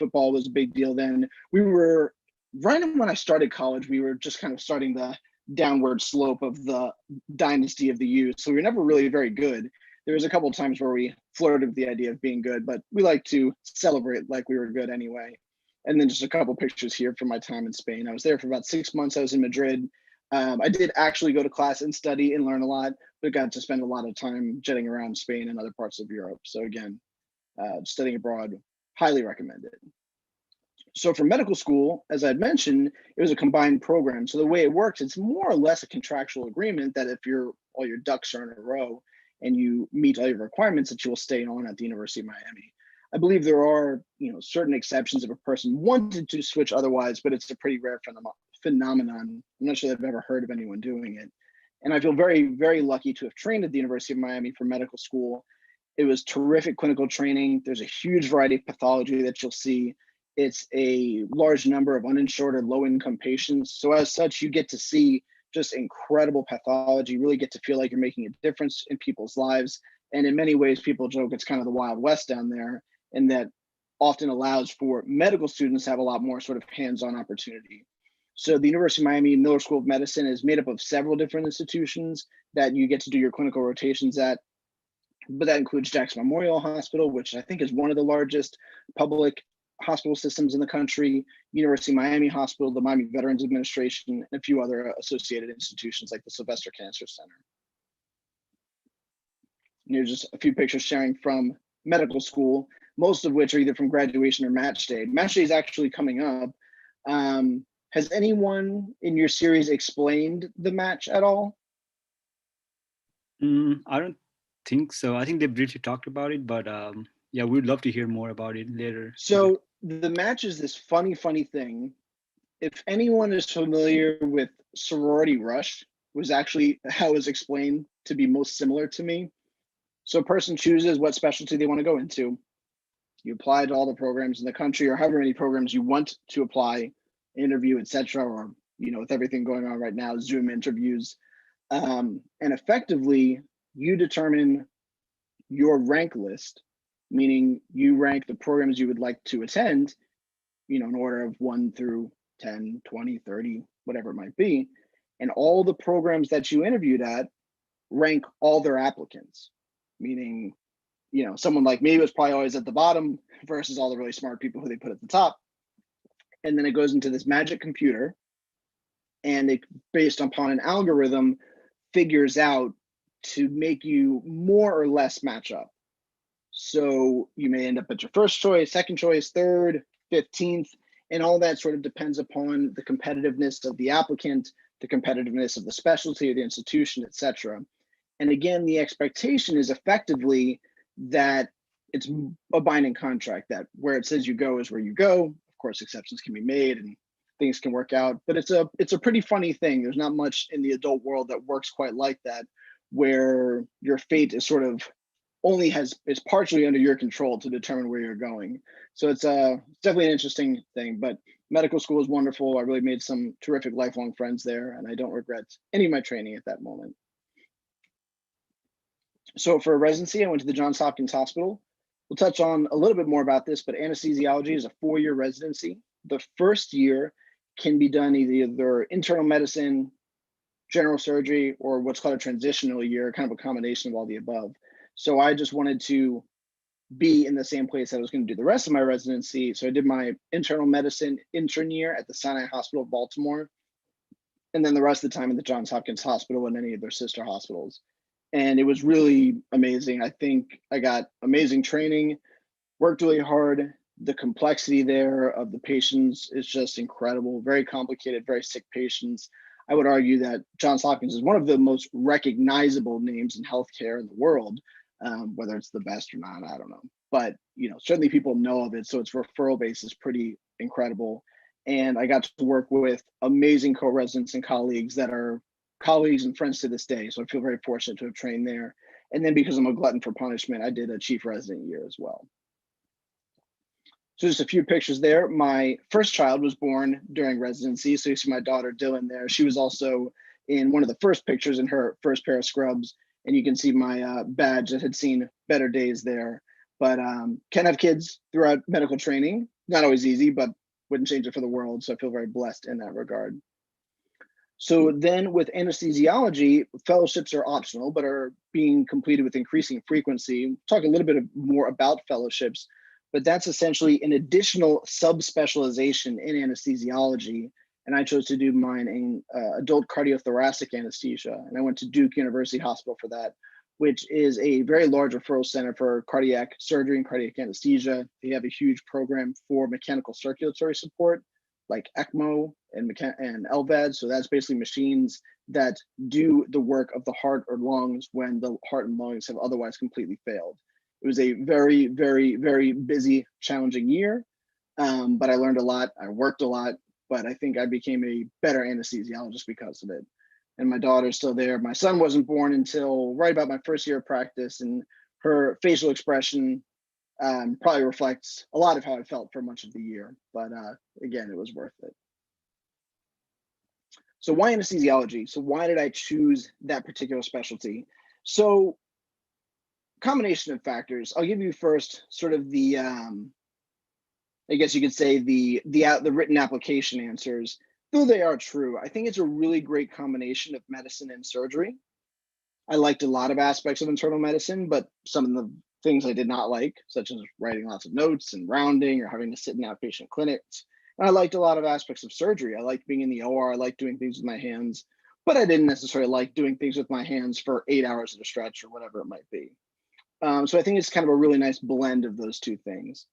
football was a big deal then. We were, right when I started college, we were just kind of starting the downward slope of the dynasty of the U. So we were never really very good. There was a couple of times where we flirted with the idea of being good, but we like to celebrate like we were good anyway. And then just a couple pictures here from my time in Spain. I was there for about 6 months. I was in Madrid. I did actually go to class and study and learn a lot, but got to spend a lot of time jetting around Spain and other parts of Europe. So again, studying abroad, highly recommended. So for medical school, as I'd mentioned, it was a combined program. So the way it works, it's more or less a contractual agreement that if all your ducks are in a row and you meet all your requirements, that you will stay on at the University of Miami. I believe there are, certain exceptions if a person wanted to switch otherwise, but it's a pretty rare phenomenon. I'm not sure that I've ever heard of anyone doing it. And I feel very, very lucky to have trained at the University of Miami for medical school. It was terrific clinical training. There's a huge variety of pathology that you'll see. It's a large number of uninsured or low-income patients. So as such, you get to see just incredible pathology, really get to feel like you're making a difference in people's lives. And in many ways, people joke it's kind of the Wild West down there, and that often allows for medical students to have a lot more sort of hands-on opportunity. So the University of Miami Miller School of Medicine is made up of several different institutions that you get to do your clinical rotations at. But that includes Jackson Memorial Hospital, which I think is one of the largest public hospital systems in the country, University of Miami Hospital, the Miami Veterans Administration, and a few other associated institutions like the Sylvester Cancer Center. And here's just a few pictures sharing from medical school, most of which are either from graduation or match day. Match day is actually coming up. Has anyone in your series explained the match at all? I don't think so. I think they briefly talked about it, but yeah, we'd love to hear more about it later. So the match is this funny thing. If anyone is familiar with sorority rush, was actually how it was explained to be most similar to me. So a person chooses what specialty they want to go into. You apply to all the programs in the country, or however many programs you want to apply, interview, etc., or with everything going on right now, Zoom interviews, and effectively you determine your rank list, meaning you rank the programs you would like to attend, in order of 1 through 10, 20, 30, whatever it might be, and all the programs that you interviewed at rank all their applicants, meaning someone like me was probably always at the bottom versus all the really smart people who they put at the top. And then it goes into this magic computer, and it, based upon an algorithm, figures out to make you more or less match up. So you may end up at your first choice, second choice, third, 15th, and all that sort of depends upon the competitiveness of the applicant, the competitiveness of the specialty or the institution, etc. And again, the expectation is effectively that it's a binding contract, that where it says you go is where you go. Of course, exceptions can be made and things can work out, but it's a pretty funny thing. There's not much in the adult world that works quite like that, where your fate is sort of is partially under your control to determine where you're going. So it's definitely an interesting thing, but medical school is wonderful. I really made some terrific lifelong friends there, and I don't regret any of my training at that moment. So for residency, I went to the Johns Hopkins Hospital. We'll touch on a little bit more about this, but anesthesiology is a 4-year residency. The first year can be done either internal medicine, general surgery, or what's called a transitional year, kind of a combination of all the above. So I just wanted to be in the same place I was going to do the rest of my residency. So I did my internal medicine intern year at the Sinai Hospital of Baltimore, and then the rest of the time at the Johns Hopkins Hospital and any of their sister hospitals. And it was really amazing. I think I got amazing training, worked really hard. The complexity there of the patients is just incredible, very complicated, very sick patients. I would argue that Johns Hopkins is one of the most recognizable names in healthcare in the world. Whether it's the best or not, I don't know. But certainly people know of it, so its referral base is pretty incredible. And I got to work with amazing co-residents and colleagues that are colleagues and friends to this day. So I feel very fortunate to have trained there. And then because I'm a glutton for punishment, I did a chief resident year as well. So just a few pictures there. My first child was born during residency. So you see my daughter Dylan there. She was also in one of the first pictures in her first pair of scrubs. And you can see my badge that had seen better days there. But can have kids throughout medical training, not always easy, but wouldn't change it for the world. So I feel very blessed in that regard. So then with anesthesiology, fellowships are optional, but are being completed with increasing frequency. Talk a little bit more about fellowships, but that's essentially an additional subspecialization in anesthesiology. And I chose to do mine in adult cardiothoracic anesthesia. And I went to Duke University Hospital for that, which is a very large referral center for cardiac surgery and cardiac anesthesia. They have a huge program for mechanical circulatory support, like ECMO and LVAD. So that's basically machines that do the work of the heart or lungs when the heart and lungs have otherwise completely failed. It was a very, very, very busy, challenging year, but I learned a lot. I worked a lot, but I think I became a better anesthesiologist because of it. And my daughter's still there. My son wasn't born until right about my first year of practice, and her facial expression probably reflects a lot of how I felt for much of the year. But again, it was worth it. So why anesthesiology? So why did I choose that particular specialty? So combination of factors. I'll give you first sort of the, I guess you could say the written application answers. Though they are true, I think it's a really great combination of medicine and surgery. I liked a lot of aspects of internal medicine, but some of the things I did not like, such as writing lots of notes and rounding or having to sit in outpatient clinics. And I liked a lot of aspects of surgery. I liked being in the OR. I liked doing things with my hands, but I didn't necessarily like doing things with my hands for 8 hours at a stretch or whatever it might be. So I think it's kind of a really nice blend of those two things.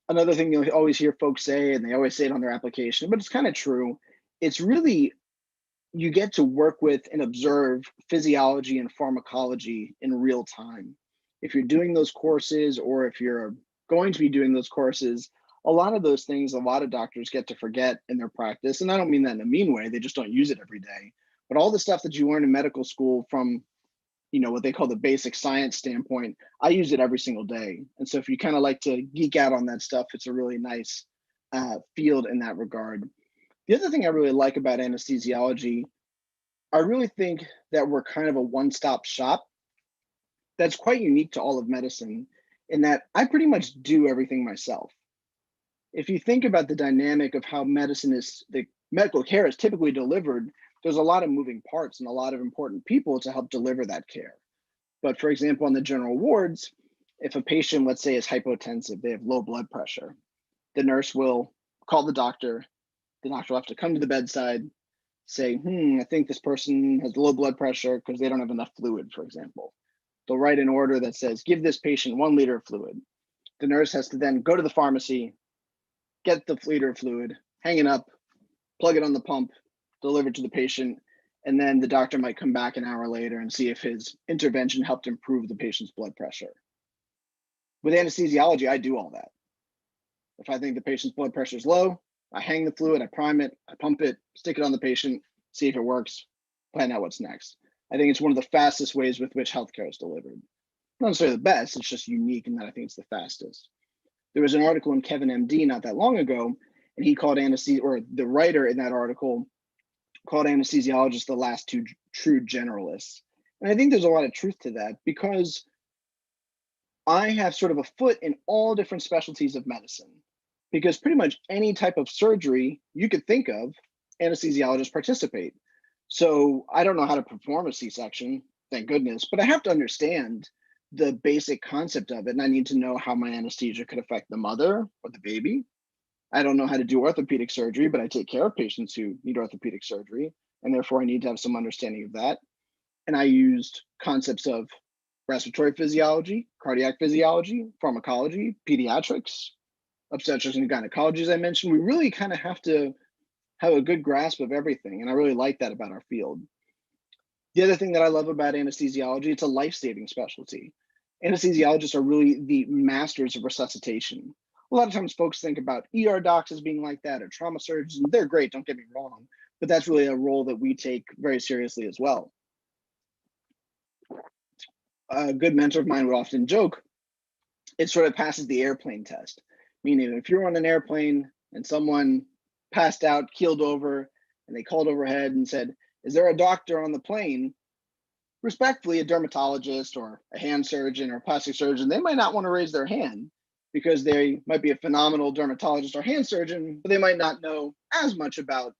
Another thing you'll always hear folks say, and they always say it on their application, but it's kind of true. It's really, you get to work with and observe physiology and pharmacology in real time. If you're doing those courses, or if you're going to be doing those courses, a lot of those things, a lot of doctors get to forget in their practice. And I don't mean that in a mean way, they just don't use it every day. But all the stuff that you learn in medical school from, you know, what they call the basic science standpoint, I use it every single day. And so if you kind of like to geek out on that stuff, it's a really nice field in that regard. The other thing I really like about anesthesiology, I really think that we're kind of a one-stop shop that's quite unique to all of medicine, in that I pretty much do everything myself. If you think about the dynamic of how the medical care is typically delivered, there's a lot of moving parts and a lot of important people to help deliver that care. But for example, on the general wards, if a patient, let's say, is hypotensive, they have low blood pressure, the nurse will call the doctor will have to come to the bedside, say, I think this person has low blood pressure because they don't have enough fluid, for example. They'll write an order that says, give this patient 1 liter of fluid. The nurse has to then go to the pharmacy, get the liter of fluid, hang it up, plug it on the pump, deliver it to the patient, and then the doctor might come back an hour later and see if his intervention helped improve the patient's blood pressure. With anesthesiology, I do all that. If I think the patient's blood pressure is low, I hang the fluid, I prime it, I pump it, stick it on the patient, see if it works, plan out what's next. I think it's one of the fastest ways with which healthcare is delivered. Not necessarily the best, it's just unique in that I think it's the fastest. There was an article in Kevin MD not that long ago, and he called anesthesia, or the writer in that article called anesthesiologists the last two true generalists. And I think there's a lot of truth to that, because I have sort of a foot in all different specialties of medicine, because pretty much any type of surgery you could think of, anesthesiologists participate. So I don't know how to perform a C-section, thank goodness, but I have to understand the basic concept of it, and I need to know how my anesthesia could affect the mother or the baby. I don't know how to do orthopedic surgery, but I take care of patients who need orthopedic surgery, and therefore I need to have some understanding of that. And I used concepts of respiratory physiology, cardiac physiology, pharmacology, pediatrics, obstetrics and gynecology, as I mentioned. We really kind of have to have a good grasp of everything, and I really like that about our field. The other thing that I love about anesthesiology, it's a life-saving specialty. Anesthesiologists are really the masters of resuscitation. A lot of times folks think about ER docs as being like that, or trauma surgeons, and they're great, don't get me wrong, but that's really a role that we take very seriously as well. A good mentor of mine would often joke, it sort of passes the airplane test, meaning if you're on an airplane and someone passed out, keeled over, and they called overhead and said, is there a doctor on the plane? Respectfully, a dermatologist or a hand surgeon or a plastic surgeon, they might not want to raise their hand, because they might be a phenomenal dermatologist or hand surgeon, but they might not know as much about,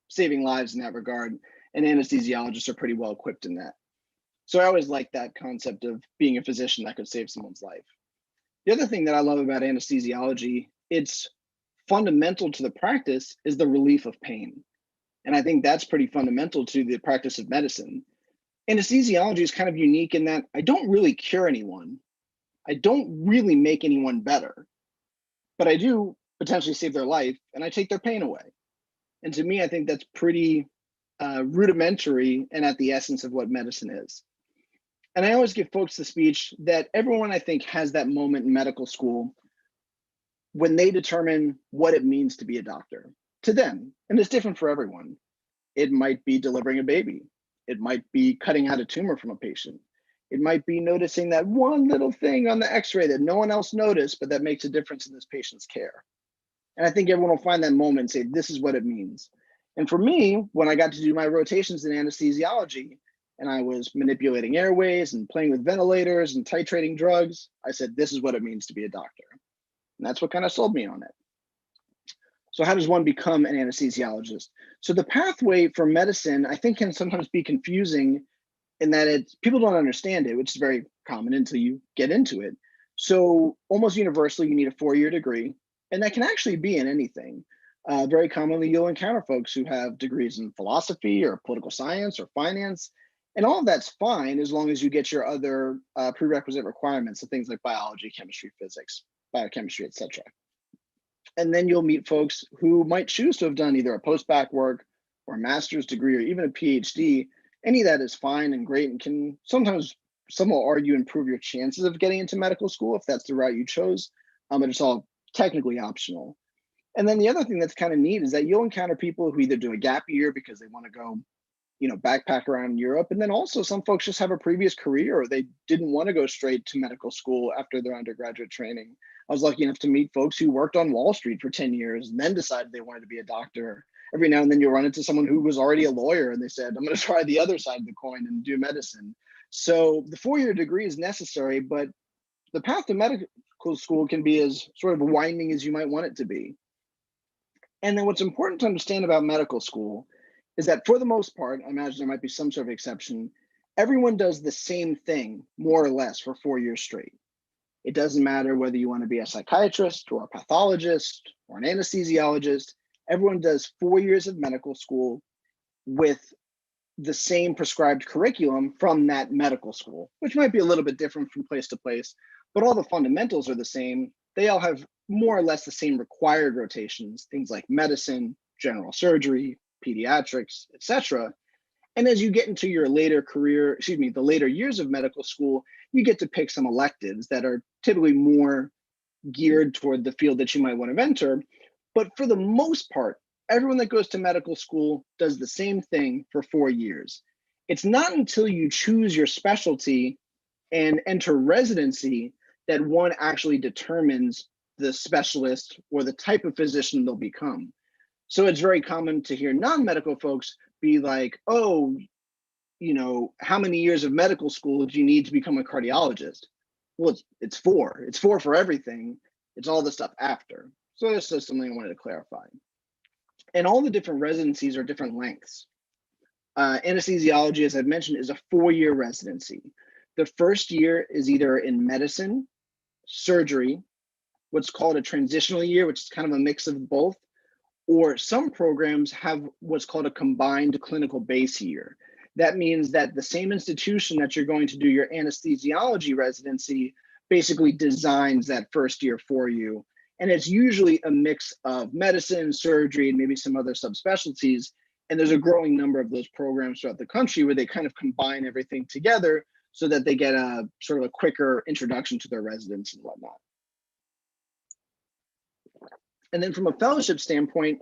saving lives in that regard. And anesthesiologists are pretty well equipped in that. So I always like that concept of being a physician that could save someone's life. The other thing that I love about anesthesiology, it's fundamental to the practice, is the relief of pain. And I think that's pretty fundamental to the practice of medicine. Anesthesiology is kind of unique in that I don't really cure anyone. I don't really make anyone better, but I do potentially save their life and I take their pain away. And to me, I think that's pretty rudimentary and at the essence of what medicine is. And I always give folks the speech that everyone, I think, has that moment in medical school when they determine what it means to be a doctor to them. And it's different for everyone. It might be delivering a baby. It might be cutting out a tumor from a patient. It might be noticing that one little thing on the x-ray that no one else noticed, but that makes a difference in this patient's care. And I think everyone will find that moment and say, this is what it means. And for me, when I got to do my rotations in anesthesiology, and I was manipulating airways and playing with ventilators and titrating drugs, I said, this is what it means to be a doctor. And that's what kind of sold me on it. So how does one become an anesthesiologist? So the pathway for medicine, I think, can sometimes be confusing in that people don't understand it, which is very common until you get into it. So almost universally, you need a 4-year degree, and that can actually be in anything. Very commonly, you'll encounter folks who have degrees in philosophy or political science or finance, and all of that's fine as long as you get your other prerequisite requirements, so things like biology, chemistry, physics, biochemistry, etc. And then you'll meet folks who might choose to have done either a post-bac work or a master's degree or even a PhD. Any of that is fine and great and can sometimes, some will argue, improve your chances of getting into medical school if that's the route you chose, but it's all technically optional. And then the other thing that's kind of neat is that you'll encounter people who either do a gap year because they want to go, backpack around Europe. And then also some folks just have a previous career or they didn't want to go straight to medical school after their undergraduate training. I was lucky enough to meet folks who worked on Wall Street for 10 years and then decided they wanted to be a doctor. Every now and then you'll run into someone who was already a lawyer and they said, I'm going to try the other side of the coin and do medicine. So the 4-year degree is necessary, but the path to medical school can be as sort of winding as you might want it to be. And then what's important to understand about medical school is that for the most part, I imagine there might be some sort of exception, everyone does the same thing more or less for 4 years straight. It doesn't matter whether you want to be a psychiatrist or a pathologist or an anesthesiologist, everyone does 4 years of medical school with the same prescribed curriculum from that medical school, which might be a little bit different from place to place, but all the fundamentals are the same. They all have more or less the same required rotations, things like medicine, general surgery, pediatrics, etc. And as you get into your later career, the later years of medical school, you get to pick some electives that are typically more geared toward the field that you might want to enter. But for the most part, everyone that goes to medical school does the same thing for 4 years. It's not until you choose your specialty and enter residency that one actually determines the specialist or the type of physician they'll become. So it's very common to hear non-medical folks be like, oh, how many years of medical school do you need to become a cardiologist? Well, it's 4. It's 4 for everything. It's all the stuff after. So that's just something I wanted to clarify. And all the different residencies are different lengths. Anesthesiology, as I've mentioned, is a 4-year residency. The first year is either in medicine, surgery, what's called a transitional year, which is kind of a mix of both, or some programs have what's called a combined clinical base year. That means that the same institution that you're going to do your anesthesiology residency basically designs that first year for you. And it's usually a mix of medicine, surgery, and maybe some other subspecialties. And there's a growing number of those programs throughout the country where they kind of combine everything together so that they get a sort of a quicker introduction to their residents and whatnot. And then from a fellowship standpoint,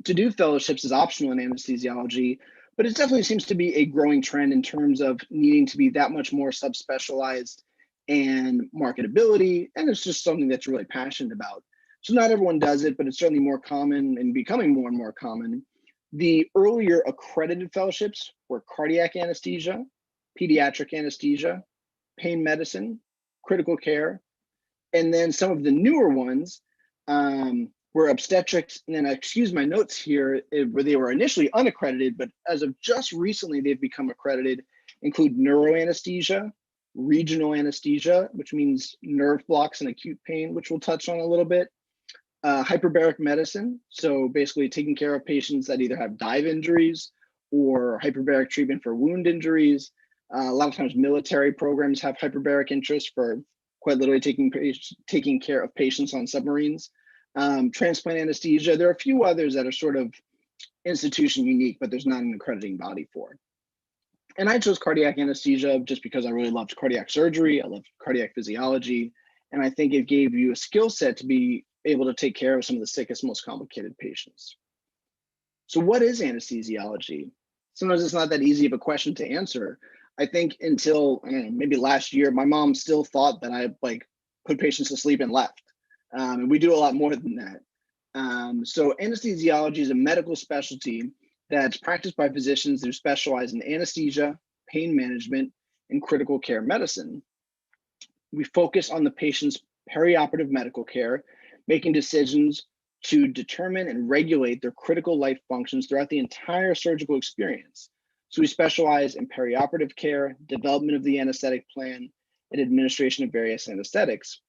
to do fellowships is optional in anesthesiology, but it definitely seems to be a growing trend in terms of needing to be that much more subspecialized and marketability, and it's just something that's really passionate about. So not everyone does it, but it's certainly more common and becoming more and more common. The earlier accredited fellowships were cardiac anesthesia, pediatric anesthesia, pain medicine, critical care, And then some of the newer ones were obstetrics, and then I excuse my notes here, where they were initially unaccredited, but as of just recently, they've become accredited, include neuroanesthesia, regional anesthesia, which means nerve blocks and acute pain, which we'll touch on a little bit, hyperbaric medicine, so basically taking care of patients that either have dive injuries or hyperbaric treatment for wound injuries. A lot of times military programs have hyperbaric interest for quite literally taking care of patients on submarines. Transplant anesthesia, there are a few others that are sort of institution unique, but there's not an accrediting body for. And I chose cardiac anesthesia just because I really loved cardiac surgery, I loved cardiac physiology, and I think it gave you a skill set to be able to take care of some of the sickest, most complicated patients. So what is anesthesiology? Sometimes it's not that easy of a question to answer. I think until, I don't know, maybe last year, my mom still thought that I like put patients to sleep and left. And we do a lot more than that. So anesthesiology is a medical specialty that's practiced by physicians who specialize in anesthesia, pain management, and critical care medicine. We focus on the patient's perioperative medical care, making decisions to determine and regulate their critical life functions throughout the entire surgical experience. So we specialize in perioperative care, development of the anesthetic plan, and administration of various anesthetics,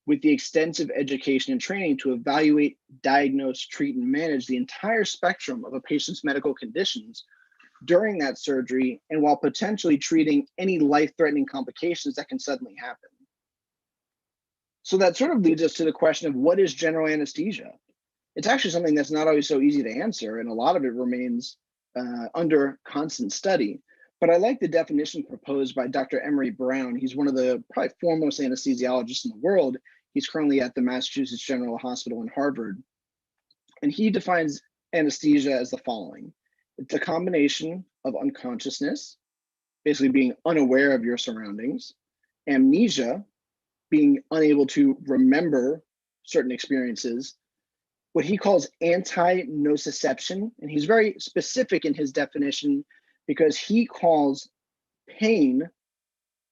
with the extensive education and training to evaluate, diagnose, treat, and manage the entire spectrum of a patient's medical conditions during that surgery, and while potentially treating any life-threatening complications that can suddenly happen. So that sort of leads us to the question of what is general anesthesia? It's actually something that's not always so easy to answer, and a lot of it remains under constant study. But I like the definition proposed by Dr. Emery Brown. He's one of the probably foremost anesthesiologists in the world. He's currently at the Massachusetts General Hospital in Harvard. And he defines anesthesia as the following. It's a combination of unconsciousness, basically being unaware of your surroundings, amnesia, being unable to remember certain experiences, what he calls anti-nociception, and he's very specific in his definition because he calls pain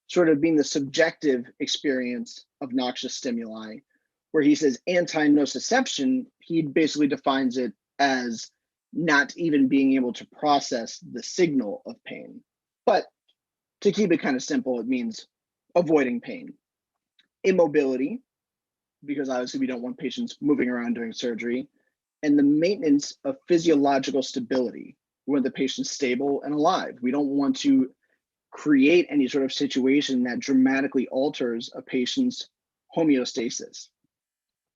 sort of being the subjective experience of noxious stimuli, where he says anti-nociception, he basically defines it as not even being able to process the signal of pain. But to keep it kind of simple, it means avoiding pain. Immobility, because obviously we don't want patients moving around during surgery, and the maintenance of physiological stability, when the patient's stable and alive. We don't want to create any sort of situation that dramatically alters a patient's homeostasis.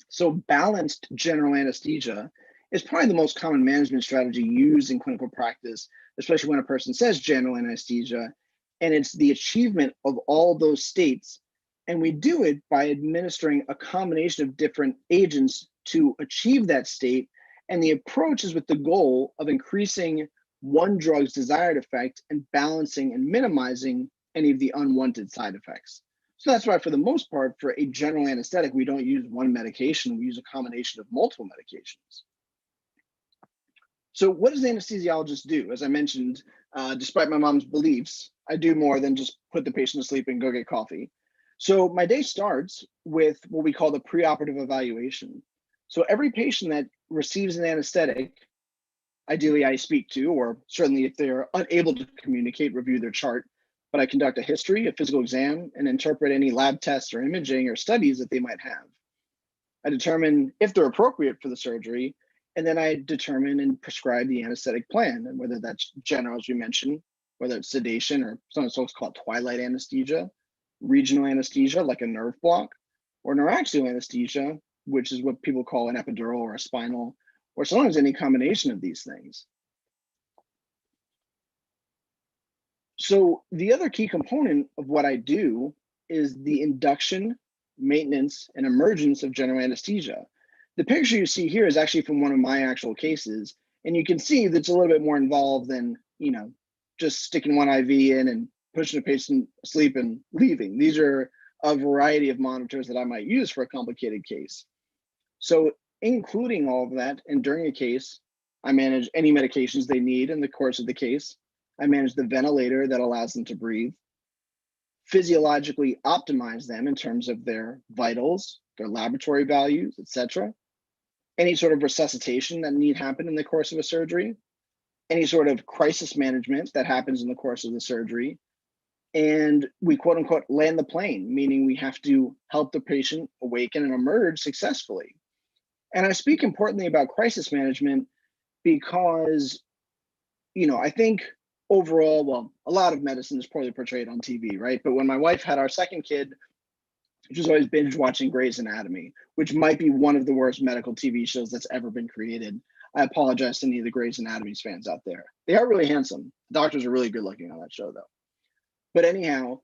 So balanced general anesthesia is probably the most common management strategy used in clinical practice, especially when a person says general anesthesia, and it's the achievement of all those states. And we do it by administering a combination of different agents to achieve that state. And the approach is with the goal of increasing one drug's desired effect and balancing and minimizing any of the unwanted side effects. So that's why, for the most part, for a general anesthetic, we don't use one medication, we use a combination of multiple medications. So what does the anesthesiologist do? As I mentioned, despite my mom's beliefs, I do more than just put the patient to sleep and go get coffee. So my day starts with what we call the preoperative evaluation. So every patient that receives an anesthetic, ideally I speak to, or certainly if they're unable to communicate, review their chart, but I conduct a history, a physical exam, and interpret any lab tests or imaging or studies that they might have. I determine if they're appropriate for the surgery, and then I determine and prescribe the anesthetic plan, and whether that's general, as we mentioned, whether it's sedation, or some folks call it twilight anesthesia, regional anesthesia, like a nerve block, or neuraxial anesthesia, which is what people call an epidural or a spinal, or sometimes any combination of these things. So the other key component of what I do is the induction, maintenance, and emergence of general anesthesia. The picture you see here is actually from one of my actual cases, and you can see that it's a little bit more involved than, just sticking one IV in and pushing a patient asleep and leaving. These are a variety of monitors that I might use for a complicated case. So including all of that, and during a case, I manage any medications they need in the course of the case. I manage the ventilator that allows them to breathe. physiologically optimize them in terms of their vitals, their laboratory values, etc. Any sort of resuscitation that need happen in the course of a surgery, any sort of crisis management that happens in the course of the surgery. And we quote unquote land the plane, meaning we have to help the patient awaken and emerge successfully. And I speak importantly about crisis management because, I think overall, well, a lot of medicine is poorly portrayed on TV, right? But when my wife had our second kid, she was always binge watching Grey's Anatomy, which might be one of the worst medical TV shows that's ever been created. I apologize to any of the Grey's Anatomy fans out there. They are really handsome. The doctors are really good looking on that show, though. But anyhow,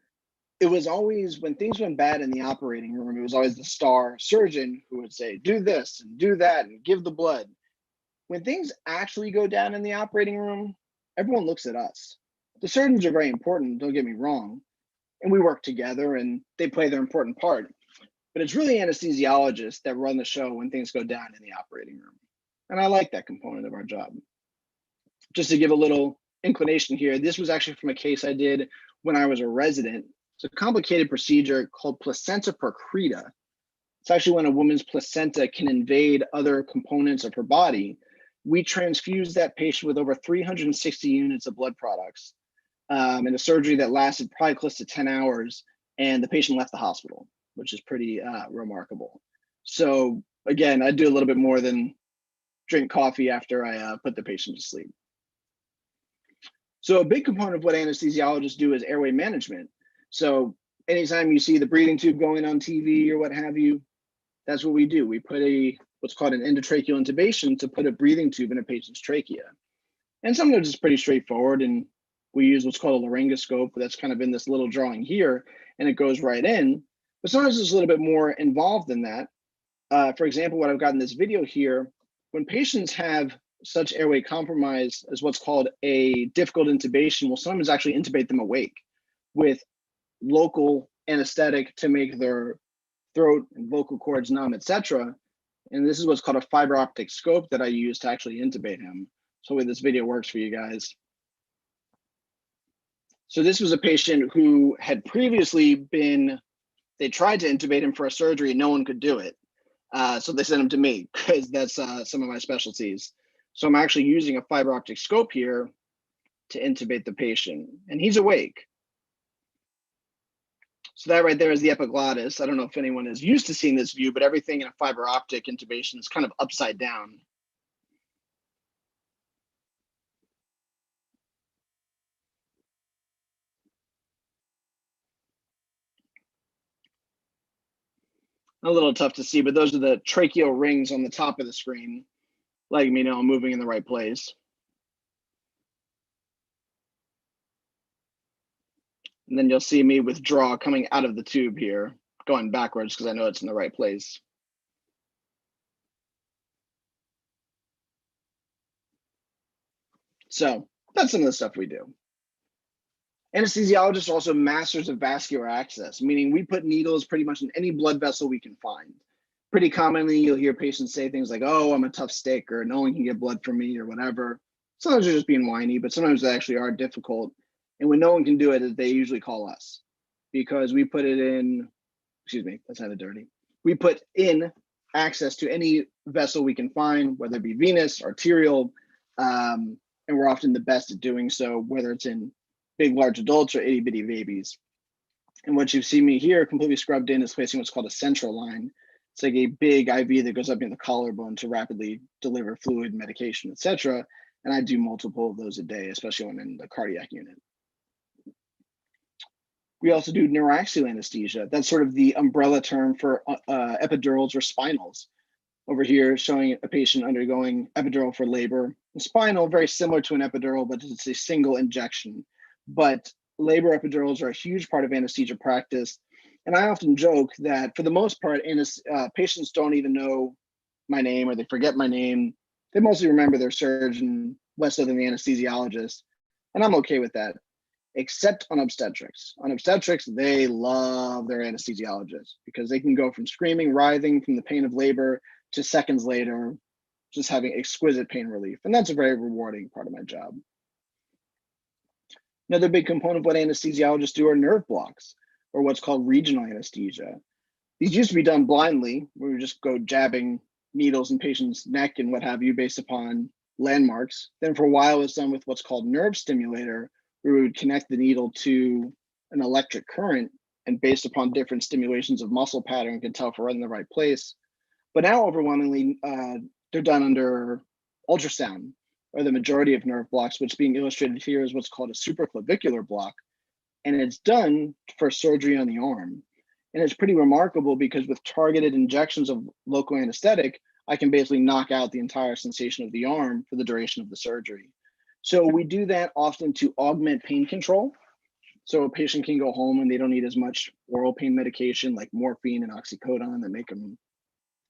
it was always, when things went bad in the operating room, it was always the star surgeon who would say, do this and do that and give the blood. When things actually go down in the operating room, everyone looks at us. The surgeons are very important, don't get me wrong, and we work together and they play their important part. But it's really anesthesiologists that run the show when things go down in the operating room. And I like that component of our job. Just to give a little inclination here, this was actually from a case I did when I was a resident. It's a complicated procedure called placenta procreta. It's actually when a woman's placenta can invade other components of her body. We transfused that patient with over 360 units of blood products in a surgery that lasted probably close to 10 hours, and the patient left the hospital, which is pretty remarkable. So again, I do a little bit more than drink coffee after I put the patient to sleep. So a big component of what anesthesiologists do is airway management. So anytime you see the breathing tube going on TV or what have you, that's what we do. We put what's called an endotracheal intubation to put a breathing tube in a patient's trachea. And sometimes it's pretty straightforward, and we use what's called a laryngoscope that's kind of in this little drawing here, and it goes right in. But sometimes it's a little bit more involved than that. For example, what I've got in this video here, when patients have such airway compromise as what's called a difficult intubation, we'll sometimes actually intubate them awake with local anesthetic to make their throat and vocal cords numb, etc. And this is what's called a fiber optic scope that I use to actually intubate him. So hopefully this video works for you guys. So this was a patient who had previously they tried to intubate him for a surgery, no one could do it. So they sent him to me because that's some of my specialties. So I'm actually using a fiber optic scope here to intubate the patient, and he's awake. So that right there is the epiglottis. I don't know if anyone is used to seeing this view, but everything in a fiber optic intubation is kind of upside down. A little tough to see, but those are the tracheal rings on the top of the screen, letting me know I'm moving in the right place. And then you'll see me withdraw coming out of the tube here, going backwards because I know it's in the right place. So that's some of the stuff we do. Anesthesiologists are also masters of vascular access, meaning we put needles pretty much in any blood vessel we can find. Pretty commonly, you'll hear patients say things like, oh, I'm a tough stick, or no one can get blood from me, or whatever. Sometimes they're just being whiny, but sometimes they actually are difficult. And when no one can do it, they usually call us because we put it in, excuse me, that's kind of dirty. We put in access to any vessel we can find, whether it be venous, arterial, and we're often the best at doing so, whether it's in big, large adults or itty bitty babies. And what you see me here completely scrubbed in is placing what's called a central line. It's like a big IV that goes up in the collarbone to rapidly deliver fluid, medication, etc. And I do multiple of those a day, especially when in the cardiac unit. We also do neuraxial anesthesia. That's sort of the umbrella term for epidurals or spinals. Over here, showing a patient undergoing epidural for labor. And spinal, very similar to an epidural, but it's a single injection. But labor epidurals are a huge part of anesthesia practice. And I often joke that for the most part, patients don't even know my name, or they forget my name. They mostly remember their surgeon less so than the anesthesiologist. And I'm okay with that, except on obstetrics. On obstetrics, they love their anesthesiologist because they can go from screaming, writhing from the pain of labor to seconds later, just having exquisite pain relief. And that's a very rewarding part of my job. Another big component of what anesthesiologists do are nerve blocks. or what's called regional anesthesia. These used to be done blindly, where we just go jabbing needles in patients' neck and what have you based upon landmarks. Then for a while it was done with what's called nerve stimulator, where we would connect the needle to an electric current, and based upon different stimulations of muscle pattern can tell if we're in the right place. But now overwhelmingly, they're done under ultrasound, or the majority of nerve blocks, which being illustrated here is what's called a supraclavicular block. And it's done for surgery on the arm. And it's pretty remarkable because with targeted injections of local anesthetic, I can basically knock out the entire sensation of the arm for the duration of the surgery. So we do that often to augment pain control. So a patient can go home and they don't need as much oral pain medication like morphine and oxycodone that make them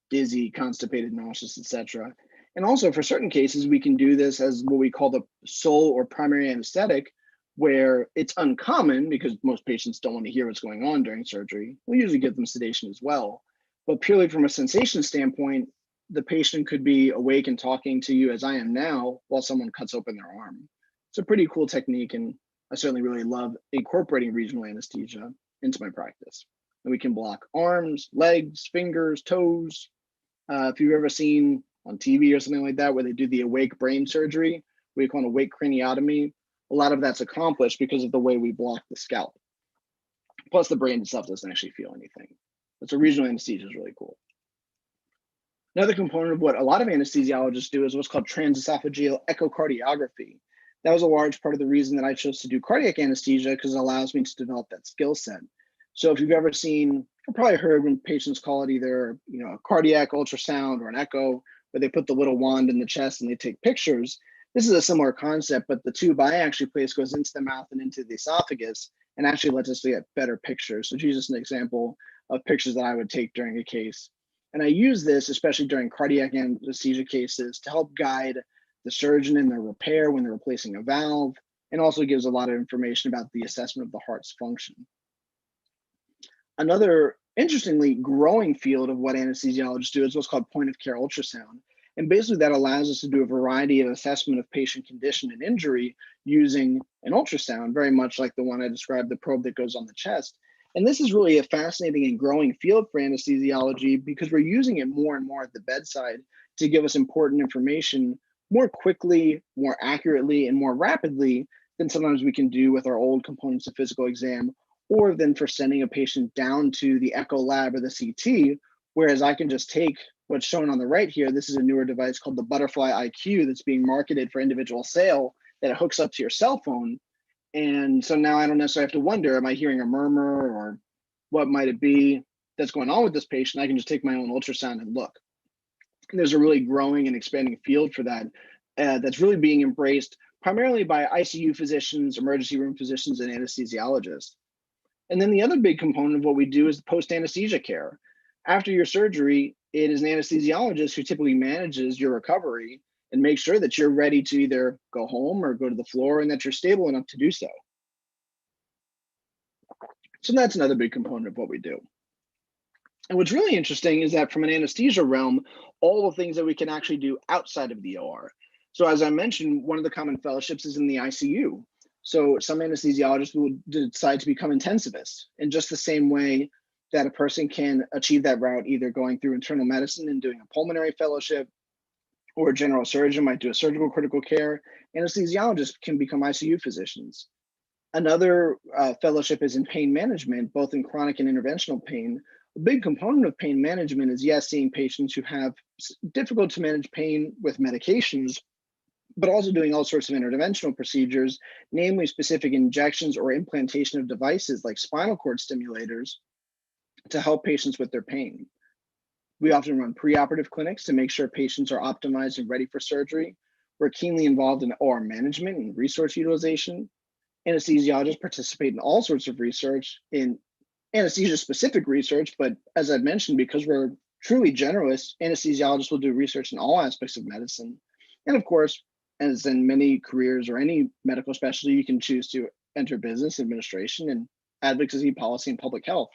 dizzy, constipated, nauseous, etc. And also for certain cases, we can do this as what we call the sole or primary anesthetic, where it's uncommon because most patients don't want to hear what's going on during surgery. We usually give them sedation as well. But purely from a sensation standpoint, the patient could be awake and talking to you as I am now while someone cuts open their arm. It's a pretty cool technique, and I certainly really love incorporating regional anesthesia into my practice. And we can block arms, legs, fingers, toes. If you've ever seen on TV or something like that, where they do the awake brain surgery, we call it awake craniotomy, a lot of that's accomplished because of the way we block the scalp. Plus the brain itself doesn't actually feel anything. So regional anesthesia is really cool. Another component of what a lot of anesthesiologists do is what's called transesophageal echocardiography. That was a large part of the reason that I chose to do cardiac anesthesia, because it allows me to develop that skill set. So if you've ever seen, you've probably heard when patients call it either a cardiac ultrasound or an echo, where they put the little wand in the chest and they take pictures. This is a similar concept, but the tube I actually place goes into the mouth and into the esophagus and actually lets us get better pictures. So here's just an example of pictures that I would take during a case. And I use this, especially during cardiac anesthesia cases, to help guide the surgeon in their repair when they're replacing a valve, and also gives a lot of information about the assessment of the heart's function. Another interestingly growing field of what anesthesiologists do is what's called point of care ultrasound. And basically that allows us to do a variety of assessment of patient condition and injury using an ultrasound, very much like the one I described, the probe that goes on the chest. And this is really a fascinating and growing field for anesthesiology because we're using it more and more at the bedside to give us important information more quickly, more accurately, and more rapidly than sometimes we can do with our old components of physical exam, or than for sending a patient down to the echo lab or the CT, whereas I can just take what's shown on the right here. This is a newer device called the Butterfly IQ that's being marketed for individual sale that hooks up to your cell phone. And so now I don't necessarily have to wonder, am I hearing a murmur or what might it be that's going on with this patient? I can just take my own ultrasound and look. And there's a really growing and expanding field for that that's really being embraced primarily by ICU physicians, emergency room physicians, and anesthesiologists. And then the other big component of what we do is post-anesthesia care. After your surgery, it is an anesthesiologist who typically manages your recovery and make sure that you're ready to either go home or go to the floor and that you're stable enough to do so. So that's another big component of what we do. And what's really interesting is that from an anesthesia realm, all the things that we can actually do outside of the OR. So as I mentioned, one of the common fellowships is in the ICU. So some anesthesiologists will decide to become intensivists in just the same way that a person can achieve that route, either going through internal medicine and doing a pulmonary fellowship, or a general surgeon might do a surgical critical care. Anesthesiologists can become ICU physicians. Another fellowship is in pain management, both in chronic and interventional pain. A big component of pain management is, yes, seeing patients who have difficult to manage pain with medications, but also doing all sorts of interventional procedures, namely specific injections or implantation of devices like spinal cord stimulators to help patients with their pain. We often run preoperative clinics to make sure patients are optimized and ready for surgery. We're keenly involved in OR management and resource utilization. Anesthesiologists participate in all sorts of research, in anesthesia-specific research, but as I've mentioned, because we're truly generalists, anesthesiologists will do research in all aspects of medicine. And of course, as in many careers or any medical specialty, you can choose to enter business administration and advocacy, policy, and public health.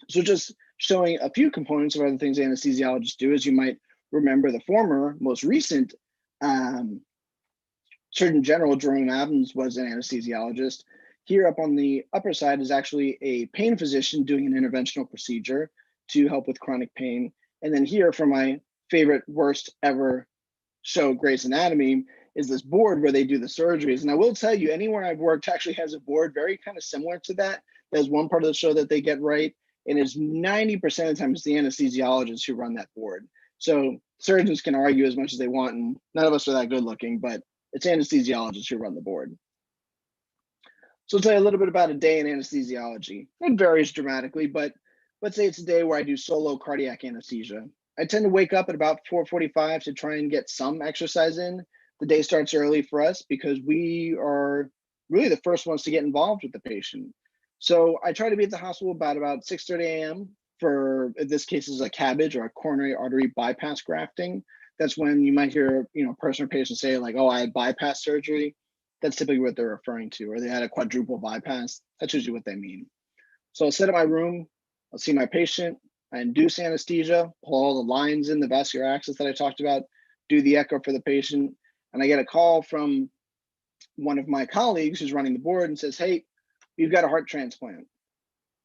So just showing a few components of other things anesthesiologists do, as you might remember, the former, most recent Surgeon General Jerome Adams was an anesthesiologist. Here up on the upper side is actually a pain physician doing an interventional procedure to help with chronic pain. And then here, for my favorite worst ever show, Grey's Anatomy, is this board where they do the surgeries. And I will tell you, anywhere I've worked actually has a board very kind of similar to that. There's one part of the show that they get right, and it's 90% of the time it's the anesthesiologists who run that board. So surgeons can argue as much as they want, and none of us are that good looking, but it's anesthesiologists who run the board. So I'll tell you a little bit about a day in anesthesiology. It varies dramatically, but let's say it's a day where I do solo cardiac anesthesia. I tend to wake up at about 4:45 to try and get some exercise in. The day starts early for us because we are really the first ones to get involved with the patient. So I try to be at the hospital about 6:30 a.m. for, in this case, is a CABG or a coronary artery bypass grafting. That's when you might hear, a person or patient say like, "Oh, I had bypass surgery." That's typically what they're referring to, or they had a quadruple bypass. That's usually what they mean. So I'll sit in my room, I'll see my patient, I induce anesthesia, pull all the lines in the vascular access that I talked about, do the echo for the patient, and I get a call from one of my colleagues who's running the board and says, "Hey, we've got a heart transplant."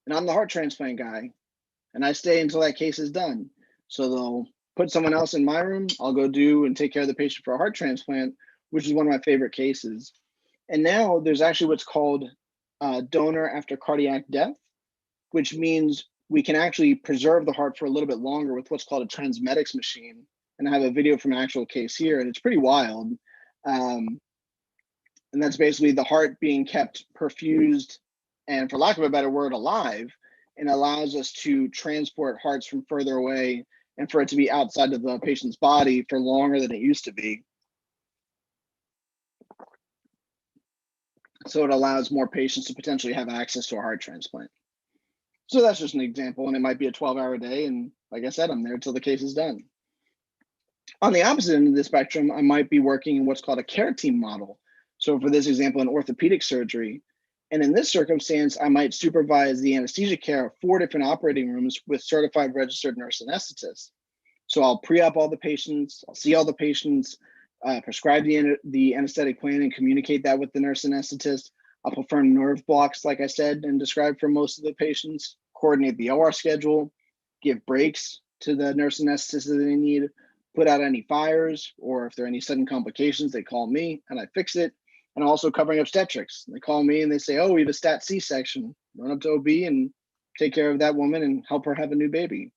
And I'm the heart transplant guy, and I stay until that case is done. So they'll put someone else in my room, I'll go do and take care of the patient for a heart transplant, which is one of my favorite cases. And now there's actually what's called donor after cardiac death, which means we can actually preserve the heart for a little bit longer with what's called a transmedics machine. And I have a video from an actual case here, and it's pretty wild. And that's basically the heart being kept perfused and, for lack of a better word, alive, and allows us to transport hearts from further away and for it to be outside of the patient's body for longer than it used to be. So it allows more patients to potentially have access to a heart transplant. So that's just an example, and it might be a 12-hour day, and like I said, I'm there until the case is done. On the opposite end of the spectrum, I might be working in what's called a care team model. So for this example, in orthopedic surgery, and in this circumstance, I might supervise the anesthesia care of 4 different operating rooms with certified registered nurse anesthetists. So I'll pre-op all the patients, I'll see all the patients, prescribe the anesthetic plan and communicate that with the nurse anesthetist. I'll perform nerve blocks, like I said, and describe for most of the patients, coordinate the OR schedule, give breaks to the nurse anesthetist that they need, put out any fires, or if there are any sudden complications, they call me and I fix it. And also covering obstetrics. They call me and they say, "Oh, we have a stat C-section." Run up to OB and take care of that woman and help her have a new baby.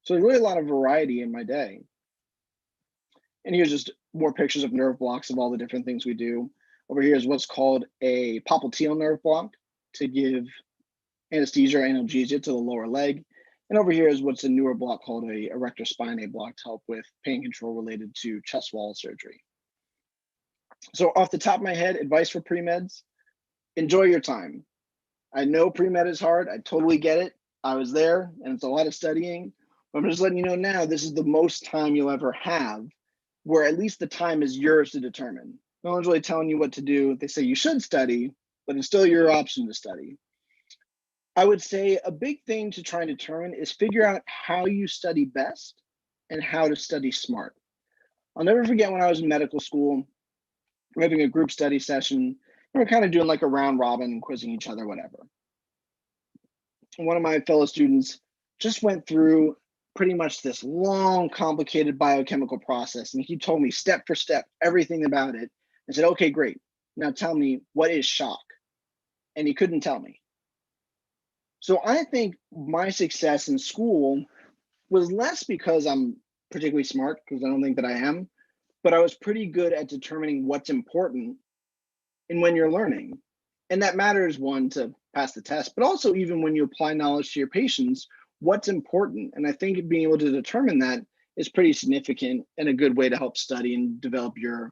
So there's really a lot of variety in my day. And here's just more pictures of nerve blocks of all the different things we do. Over here is what's called a popliteal nerve block to give anesthesia or analgesia to the lower leg. And over here is what's a newer block called a erector spinae block to help with pain control related to chest wall surgery. So off the top of my head, advice for pre-meds, enjoy your time. I know pre-med is hard. I totally get it. I was there and it's a lot of studying. But I'm just letting you know now, this is the most time you'll ever have, where at least the time is yours to determine. No one's really telling you what to do. They say you should study, but it's still your option to study. I would say a big thing to try and determine is figure out how you study best and how to study smart. I'll never forget when I was in medical school, we're having a group study session, and we're kind of doing like a round robin, quizzing each other, whatever. And one of my fellow students just went through pretty much this long, complicated biochemical process. And he told me step for step, everything about it. I said, "Okay, great. Now tell me, what is shock?" And he couldn't tell me. So I think my success in school was less because I'm particularly smart, because I don't think that I am, but I was pretty good at determining what's important in when you're learning. And that matters, one, to pass the test, but also even when you apply knowledge to your patients, what's important. And I think being able to determine that is pretty significant and a good way to help study and develop your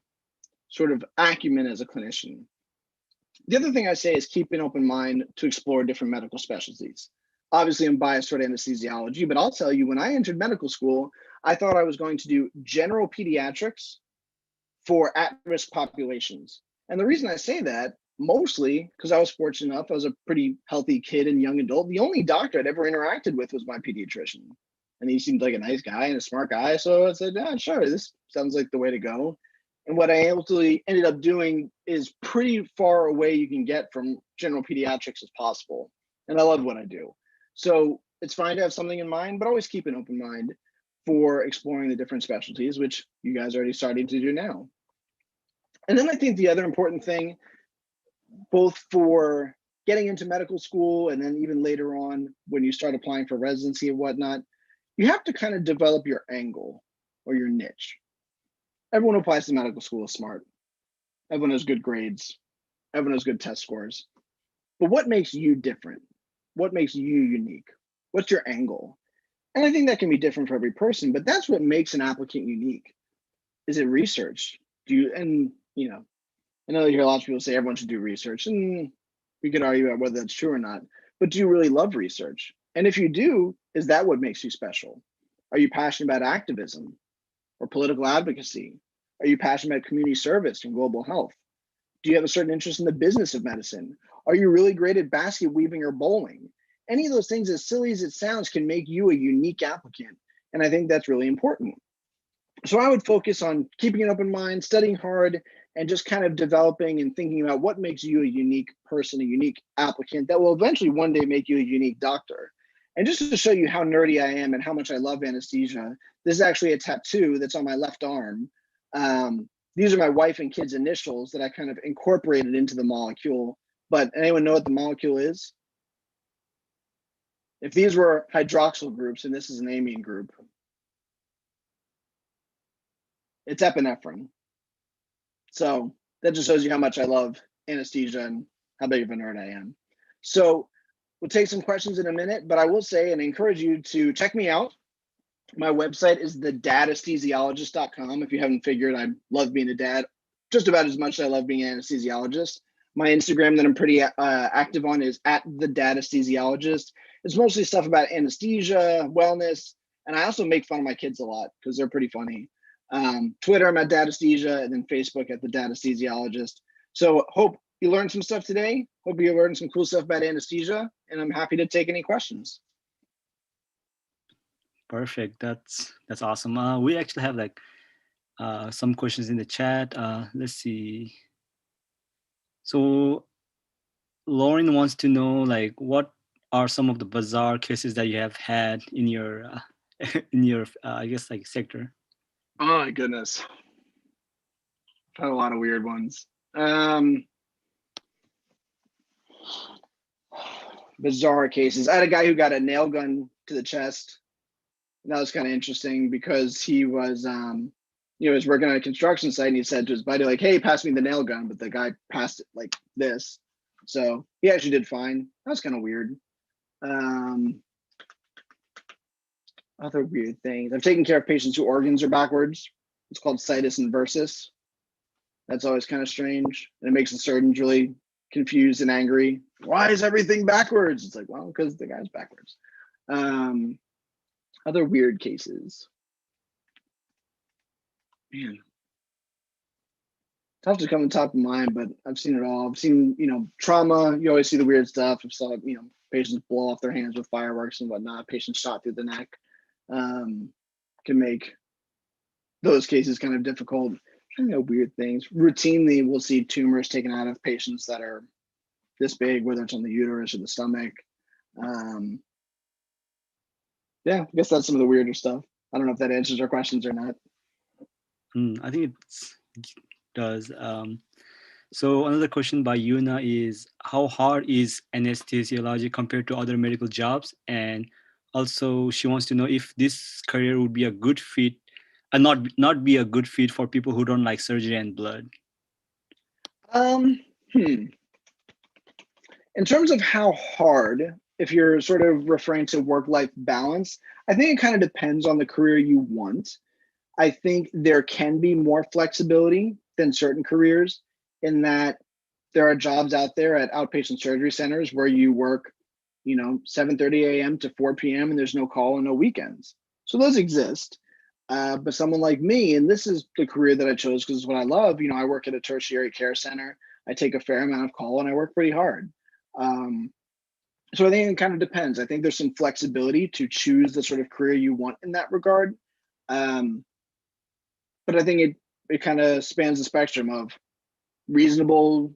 sort of acumen as a clinician. The other thing I say is keep an open mind to explore different medical specialties. Obviously, I'm biased toward anesthesiology, but I'll tell you, when I entered medical school, I thought I was going to do general pediatrics for at-risk populations. And the reason I say that, mostly because I was fortunate enough, I was a pretty healthy kid and young adult. The only doctor I'd ever interacted with was my pediatrician. And he seemed like a nice guy and a smart guy. So I said, "Yeah, sure, this sounds like the way to go." And what I ultimately ended up doing is pretty far away you can get from general pediatrics as possible. And I love what I do. So it's fine to have something in mind, but always keep an open mind for exploring the different specialties, which you guys are already starting to do now. And then I think the other important thing, both for getting into medical school and then even later on when you start applying for residency and whatnot, you have to kind of develop your angle or your niche. Everyone who applies to medical school is smart. Everyone has good grades. Everyone has good test scores. But what makes you different? What makes you unique? What's your angle? And I think that can be different for every person, but that's what makes an applicant unique. Is it research? Do you, and you know, I know you hear a lot of people say everyone should do research, and we could argue about whether that's true or not, but do you really love research? And if you do, is that what makes you special? Are you passionate about activism or political advocacy? Are you passionate about community service and global health? Do you have a certain interest in the business of medicine? Are you really great at basket weaving or bowling? Any of those things, as silly as it sounds, can make you a unique applicant. And I think that's really important. So I would focus on keeping an open mind, studying hard, and just kind of developing and thinking about what makes you a unique person, a unique applicant that will eventually one day make you a unique doctor. And just to show you how nerdy I am and how much I love anesthesia, this is actually a tattoo that's on my left arm. These are my wife and kids' initials that I kind of incorporated into the molecule. But anyone know what the molecule is? If these were hydroxyl groups and this is an amine group, it's epinephrine. So that just shows you how much I love anesthesia and how big of a nerd I am. So we'll take some questions in a minute, but I will say and encourage you to check me out. My website is thedadanesthesiologist.com. If you haven't figured, I love being a dad just about as much as I love being an anesthesiologist. My Instagram that I'm pretty active on is @thedadanesthesiologist. It's mostly stuff about anesthesia, wellness, and I also make fun of my kids a lot because they're pretty funny. Twitter, I'm at Dadanesthesia, and then Facebook at thedadanesthesiologist. So hope you learned some stuff today. Hope you learned some cool stuff about anesthesia, and I'm happy to take any questions. Perfect. That's awesome. We actually have like some questions in the chat. Let's see. So Lauren wants to know like what are some of the bizarre cases that you have had in your I guess like sector. Oh my goodness, I've had a lot of weird ones. Bizarre cases. I had a guy who got a nail gun to the chest. And that was kind of interesting because he was was working on a construction site and he said to his buddy, like, hey, pass me the nail gun. But the guy passed it like this. So he actually did fine. That was kind of weird. Other weird things. I've taken care of patients whose organs are backwards. It's called situs inversus. That's always kind of strange. And it makes the surgeons really confused and angry. Why is everything backwards? It's like, well, because the guy's backwards. Other weird cases. Man, tough to come on top of mind, but I've seen it all. I've seen, trauma. You always see the weird stuff. I've saw, patients blow off their hands with fireworks and whatnot. Patients shot through the neck. Can make those cases kind of difficult. Weird things. Routinely, we'll see tumors taken out of patients that are this big, whether it's on the uterus or the stomach. Yeah, I guess that's some of the weirder stuff. I don't know if that answers our questions or not. I think it does. So another question by Yuna is, how hard is anesthesiology compared to other medical jobs? And also she wants to know if this career would be a good fit and not be a good fit for people who don't like surgery and blood. In terms of how hard, if you're sort of referring to work-life balance, I think it kind of depends on the career you want. I think there can be more flexibility than certain careers in that there are jobs out there at outpatient surgery centers where you work, 7:30 a.m. to 4 p.m. and there's no call and no weekends. So those exist. But someone like me, and this is the career that I chose because it's what I love, I work at a tertiary care center. I take a fair amount of call and I work pretty hard. So I think it kind of depends. I think there's some flexibility to choose the sort of career you want in that regard. But I think it kind of spans the spectrum of reasonable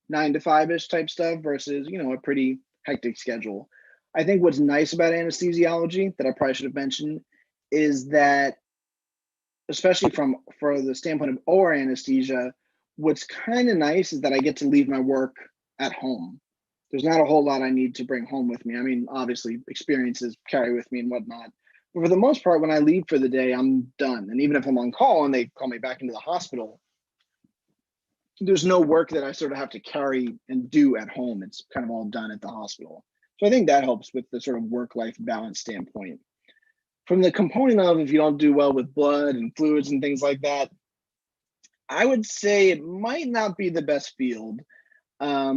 9 to 5-ish type stuff versus, a pretty hectic schedule. I think what's nice about anesthesiology that I probably should have mentioned is that, especially for the standpoint of OR anesthesia, what's kind of nice is that I get to leave my work at home. There's not a whole lot I need to bring home with me. I mean, obviously, experiences carry with me and whatnot. But for the most part, when I leave for the day, I'm done. And even if I'm on call and they call me back into the hospital, there's no work that I sort of have to carry and do at home. It's kind of all done at the hospital. So I think that helps with the sort of work-life balance standpoint. From the component of if you don't do well with blood and fluids and things like that, I would say it might not be the best field.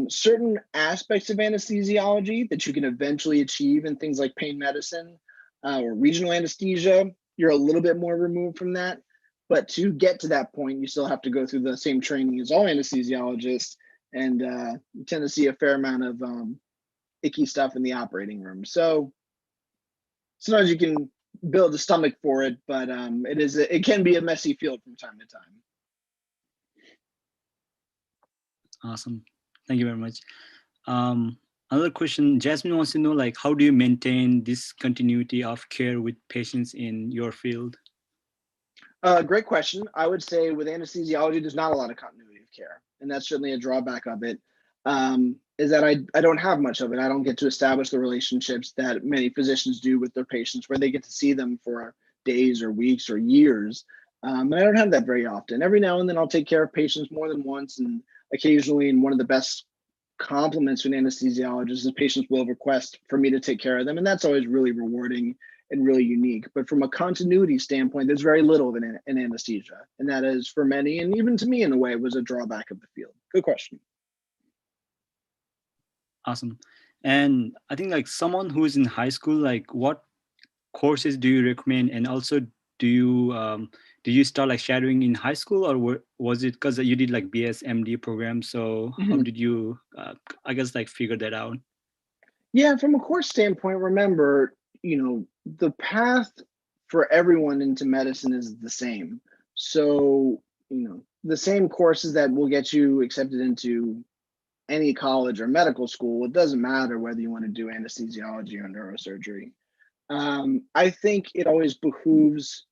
Certain aspects of anesthesiology that you can eventually achieve in things like pain medicine or regional anesthesia, you're a little bit more removed from that. But to get to that point, you still have to go through the same training as all anesthesiologists, and you tend to see a fair amount of icky stuff in the operating room. So sometimes you can build a stomach for it, but it can be a messy field from time to time. Awesome. Thank you very much. Another question, Jasmine wants to know, like, how do you maintain this continuity of care with patients in your field? Great question. I would say with anesthesiology, there's not a lot of continuity of care, and that's certainly a drawback of it. Is that I don't have much of it. I don't get to establish the relationships that many physicians do with their patients, where they get to see them for days or weeks or years. And I don't have that very often. Every now and then I'll take care of patients more than once, and occasionally, and one of the best compliments to an anesthesiologist is patients will request for me to take care of them, and that's always really rewarding and really unique. But from a continuity standpoint, there's very little of an anesthesia, and that is for many, and even to me in a way, was a drawback of the field. Good question. Awesome. And I think like someone who is in high school, like what courses do you recommend? And also, do you start like shadowing in high school, or was it because you did like BS MD program? So how did you, I guess, like figure that out? Yeah, from a course standpoint, remember, the path for everyone into medicine is the same. So, the same courses that will get you accepted into any college or medical school, it doesn't matter whether you want to do anesthesiology or neurosurgery. I think it always behooves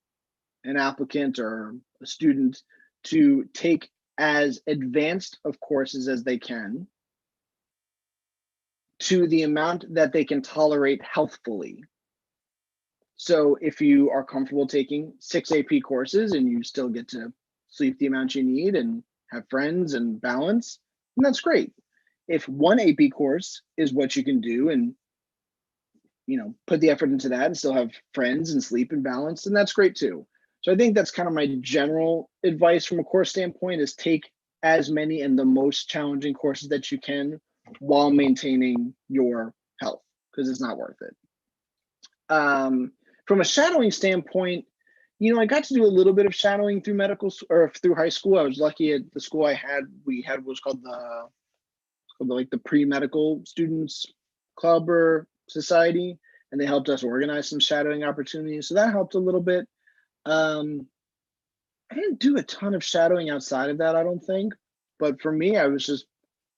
an applicant or a student to take as advanced of courses as they can to the amount that they can tolerate healthfully. So if you are comfortable taking 6 AP courses and you still get to sleep the amount you need and have friends and balance, then that's great. If one AP course is what you can do and put the effort into that and still have friends and sleep and balance, then that's great too. So I think that's kind of my general advice from a course standpoint, is take as many and the most challenging courses that you can while maintaining your health, because it's not worth it. From a shadowing standpoint, I got to do a little bit of shadowing through through high school. I was lucky at the school we had what was called the pre-medical students club or society, and they helped us organize some shadowing opportunities. So that helped a little bit. I didn't do a ton of shadowing outside of that, I don't think. But for me, I was just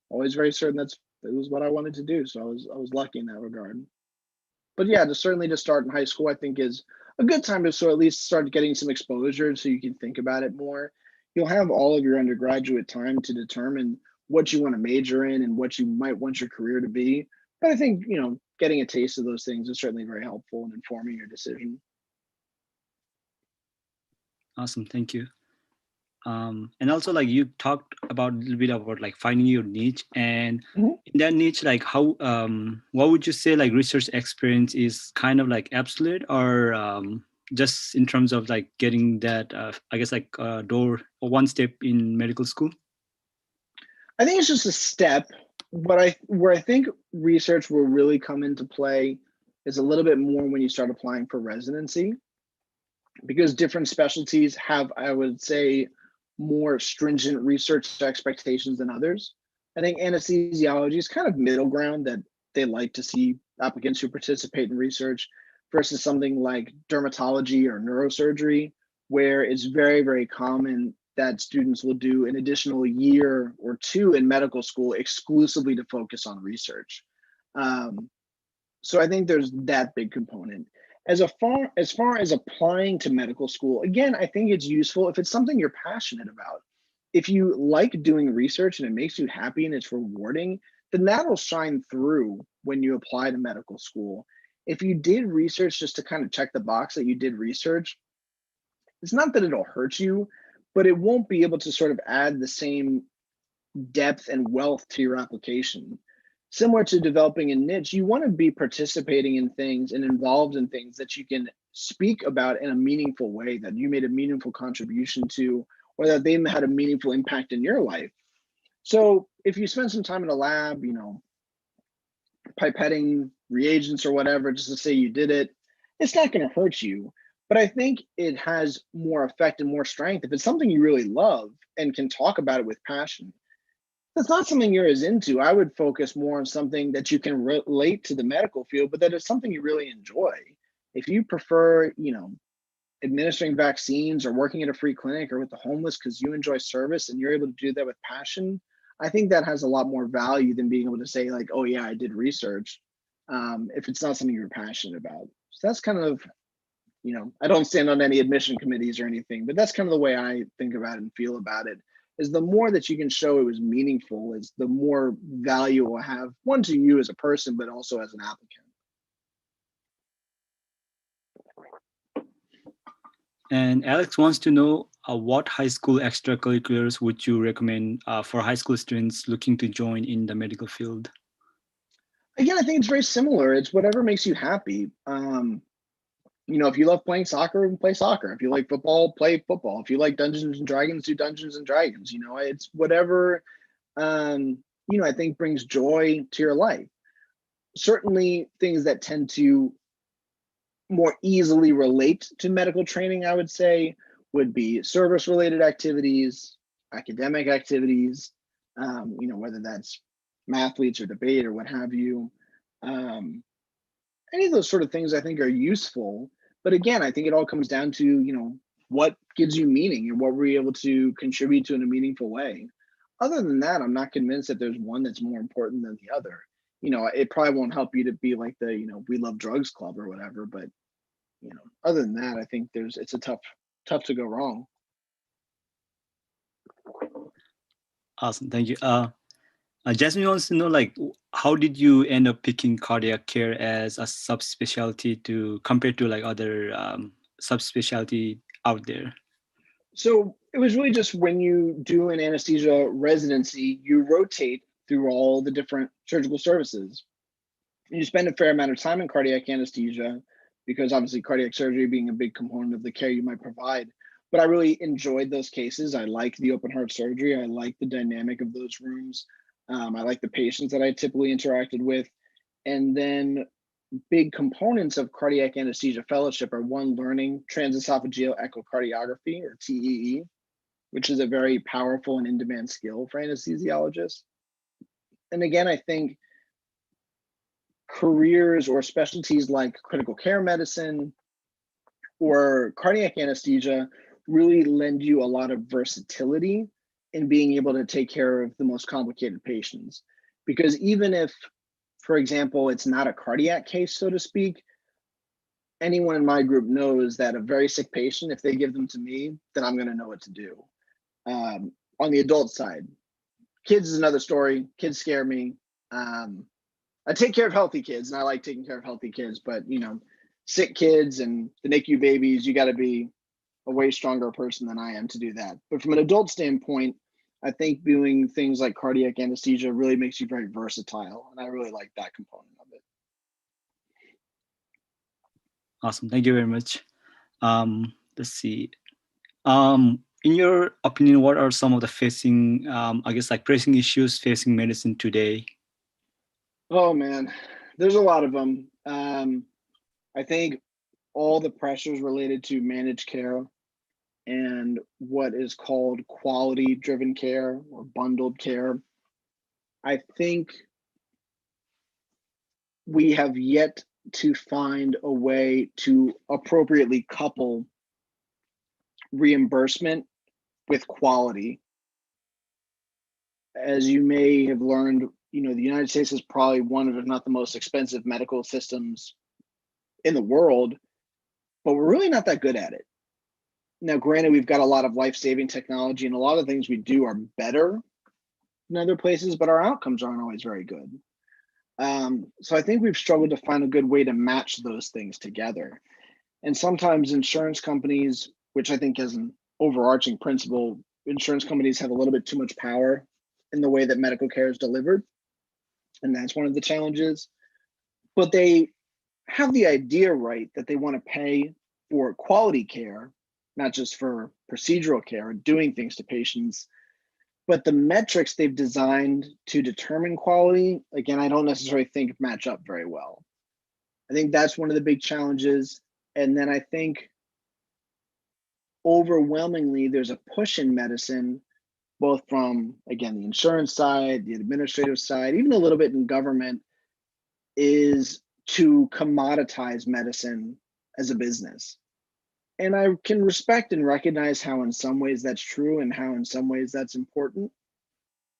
always very certain it was what I wanted to do. So I was lucky in that regard. But yeah, certainly to start in high school, I think is a good time to at least start getting some exposure so you can think about it more. You'll have all of your undergraduate time to determine what you want to major in and what you might want your career to be. But I think, getting a taste of those things is certainly very helpful in informing your decision. Awesome, thank you. And also, like, you talked about a little bit about like finding your niche, and in that niche, like how what would you say like research experience is kind of like absolute, or just in terms of like getting that I guess like door or one step in medical school? I think it's just a step. Where I think research will really come into play is a little bit more when you start applying for residency, because different specialties have, I would say, more stringent research expectations than others. I think anesthesiology is kind of middle ground, that they like to see applicants who participate in research, versus something like dermatology or neurosurgery, where it's very, very common that students will do an additional year or two in medical school exclusively to focus on research. So I think there's that big component. As far as applying to medical school, again, I think it's useful if it's something you're passionate about. If you like doing research and it makes you happy and it's rewarding, then that'll shine through when you apply to medical school. If you did research just to kind of check the box that you did research, it's not that it'll hurt you, but it won't be able to sort of add the same depth and wealth to your application. Similar to developing a niche, you want to be participating in things and involved in things that you can speak about in a meaningful way, that you made a meaningful contribution to, or that they had a meaningful impact in your life. So if you spend some time in a lab, pipetting reagents or whatever, just to say you did it, it's not going to hurt you. But I think it has more effect and more strength if it's something you really love and can talk about it with passion. That's not something you're as into. I would focus more on something that you can relate to the medical field, but that is something you really enjoy. If you prefer, administering vaccines or working at a free clinic or with the homeless because you enjoy service and you're able to do that with passion, I think that has a lot more value than being able to say like, oh yeah, I did research, if it's not something you're passionate about. So that's kind of, I don't stand on any admission committees or anything, but that's kind of the way I think about it and feel about it, is the more that you can show it was meaningful is the more value it will have, one, to you as a person, but also as an applicant. And Alex wants to know what high school extracurriculars would you recommend for high school students looking to join in the medical field? Again, I think it's very similar. It's whatever makes you happy. If you love playing soccer, play soccer. If you like football, play football. If you like Dungeons and Dragons, do Dungeons and Dragons. It's whatever, I think brings joy to your life. Certainly things that tend to more easily relate to medical training, I would say, would be service-related activities, academic activities, whether that's mathletes or debate or what have you. Any of those sort of things I think are useful. But again, I think it all comes down to, what gives you meaning and what were you able to contribute to in a meaningful way. Other than that, I'm not convinced that there's one that's more important than the other. It probably won't help you to be like the, we love drugs club or whatever, but, other than that, I think it's a tough to go wrong. Awesome, thank you. Jasmine wants to know, how did you end up picking cardiac care as a subspecialty compared to other subspecialty out there? So it was really just when you do an anesthesia residency, you rotate through all the different surgical services. You spend a fair amount of time in cardiac anesthesia because obviously cardiac surgery being a big component of the care you might provide. But I really enjoyed those cases. I like the open heart surgery. I like the dynamic of those rooms. I like the patients that I typically interacted with. And then big components of cardiac anesthesia fellowship are, one, learning transesophageal echocardiography, or TEE, which is a very powerful and in-demand skill for anesthesiologists. And again, I think careers or specialties like critical care medicine or cardiac anesthesia really lend you a lot of versatility in being able to take care of the most complicated patients. Because even if, for example, it's not a cardiac case, so to speak, anyone in my group knows that a very sick patient, if they give them to me, then I'm going to know what to do. On the adult side, kids is another story. Kids scare me. I take care of healthy kids, and I like taking care of healthy kids, but sick kids and the NICU babies, you got to be a way stronger person than I am to do that. But from an adult standpoint, I think doing things like cardiac anesthesia really makes you very versatile, and I really like that component of it. Awesome, thank you very much. Let's see. In your opinion, what are some of the pressing issues facing medicine today? Oh man, there's a lot of them. I think all the pressures related to managed care and what is called quality-driven care or bundled care, I think we have yet to find a way to appropriately couple reimbursement with quality. As you may have learned, the United States is probably one of, if not the most expensive medical systems in the world, but we're really not that good at it. Now, granted, we've got a lot of life-saving technology, and a lot of things we do are better than other places, but our outcomes aren't always very good. So I think we've struggled to find a good way to match those things together. And sometimes insurance companies, which I think is an overarching principle, insurance companies have a little bit too much power in the way that medical care is delivered. And that's one of the challenges. But they have the idea right that they want to pay for quality care, not just for procedural care, doing things to patients. But the metrics they've designed to determine quality, again, I don't necessarily think match up very well. I think that's one of the big challenges. And then I think overwhelmingly, there's a push in medicine, both from, again, the insurance side, the administrative side, even a little bit in government, is to commoditize medicine as a business. And I can respect and recognize how in some ways that's true and how in some ways that's important.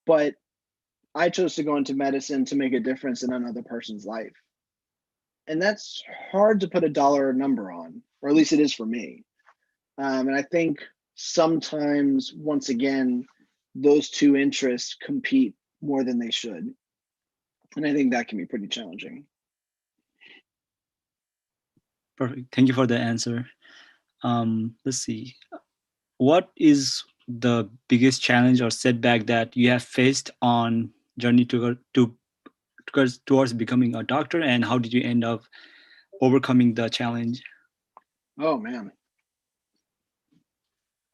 But I chose to go into medicine to make a difference in another person's life. And that's hard to put a dollar number on, or at least it is for me. And I think sometimes, once again, those two interests compete more than they should. And I think that can be pretty challenging. Perfect. Thank you for the answer. Let's see. What is the biggest challenge or setback that you have faced on journey towards becoming a doctor, and how did you end up overcoming the challenge? Oh man,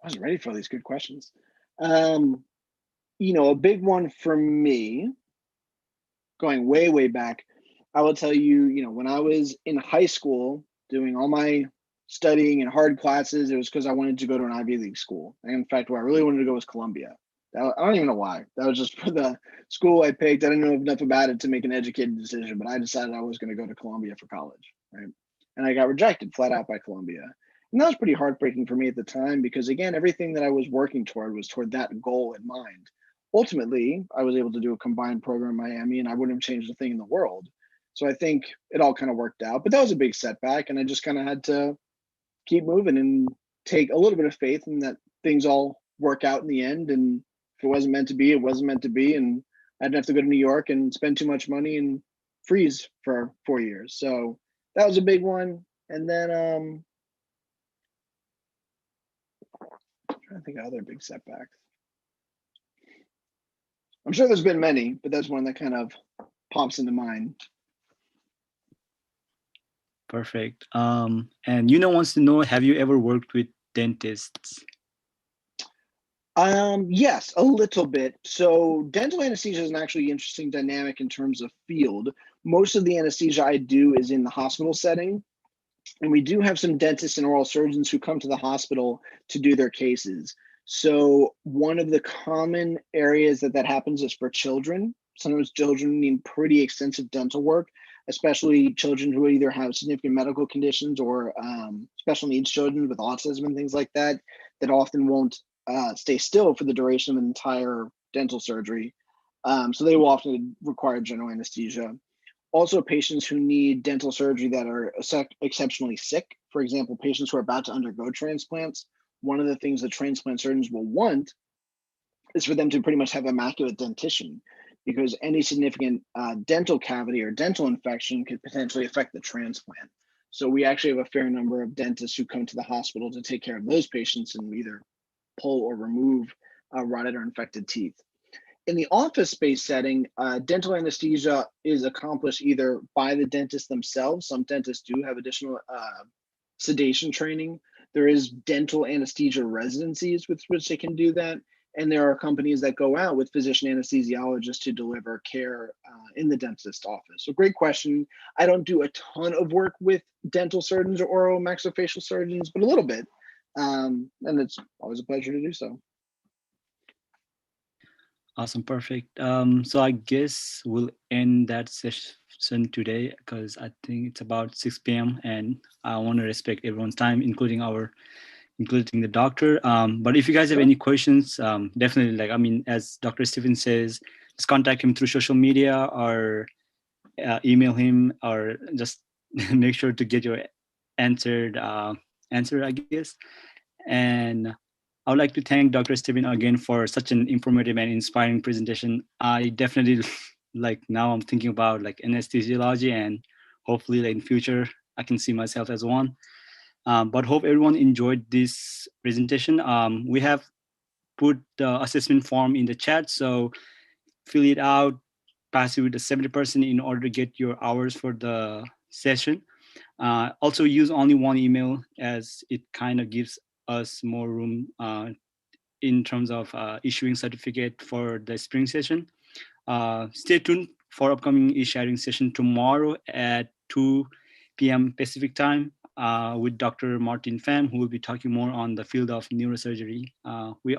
I wasn't ready for all these good questions. A big one for me, going way, way back, I will tell you, when I was in high school doing all my studying and hard classes, it was because I wanted to go to an Ivy League school. And in fact, where I really wanted to go was Columbia. I don't even know why. That was just for the school I picked. I didn't know enough about it to make an educated decision, but I decided I was going to go to Columbia for college, right? And I got rejected flat out by Columbia. And that was pretty heartbreaking for me at the time because, again, everything that I was working toward was toward that goal in mind. Ultimately, I was able to do a combined program in Miami, and I wouldn't have changed a thing in the world. So I think it all kind of worked out. But that was a big setback, and I just kind of had to keep moving and take a little bit of faith in that things all work out in the end. And if it wasn't meant to be, it wasn't meant to be. And I didn't have to go to New York and spend too much money and freeze for 4 years. So that was a big one. And then I'm trying to think of other big setbacks. I'm sure there's been many, but that's one that kind of pops into mind. Perfect. And wants to know, have you ever worked with dentists? Yes, a little bit. So dental anesthesia is an actually interesting dynamic in terms of field. Most of the anesthesia I do is in the hospital setting. And we do have some dentists and oral surgeons who come to the hospital to do their cases. So one of the common areas that happens is for children. Sometimes children need pretty extensive dental work, especially children who either have significant medical conditions or special needs children with autism and things like that, that often won't stay still for the duration of an entire dental surgery. So they will often require general anesthesia. Also, patients who need dental surgery that are exceptionally sick, for example, patients who are about to undergo transplants. One of the things that transplant surgeons will want is for them to pretty much have immaculate dentition, because any significant dental cavity or dental infection could potentially affect the transplant. So we actually have a fair number of dentists who come to the hospital to take care of those patients and either pull or remove rotted or infected teeth. In the office-based setting, dental anesthesia is accomplished either by the dentist themselves. Some dentists do have additional sedation training. There is dental anesthesia residencies with which they can do that. And there are companies that go out with physician anesthesiologists to deliver care in the dentist office. So great question. I don't do a ton of work with dental surgeons or oral maxillofacial surgeons, but a little bit. And it's always a pleasure to do so. Awesome, perfect. So I guess we'll end that session today because I think it's about 6 p.m. and I want to respect everyone's time, including our including the doctor. But if you guys have Sure. any questions, definitely, like, I mean, as Dr. Stephen says, just contact him through social media or email him, or just make sure to get your answered answer, I guess. And I would like to thank Dr. Stephen again for such an informative and inspiring presentation. I definitely like, now I'm thinking about like anesthesiology, and hopefully like, in future I can see myself as one. But hope everyone enjoyed this presentation. We have put the assessment form in the chat, so fill it out, pass it with the 70% in order to get your hours for the session. Also use only one email, as it kind of gives us more room in terms of issuing certificate for the spring session. Stay tuned for upcoming e-sharing session tomorrow at 2 p.m. Pacific time with Dr. Martin Pham, who will be talking more on the field of neurosurgery. We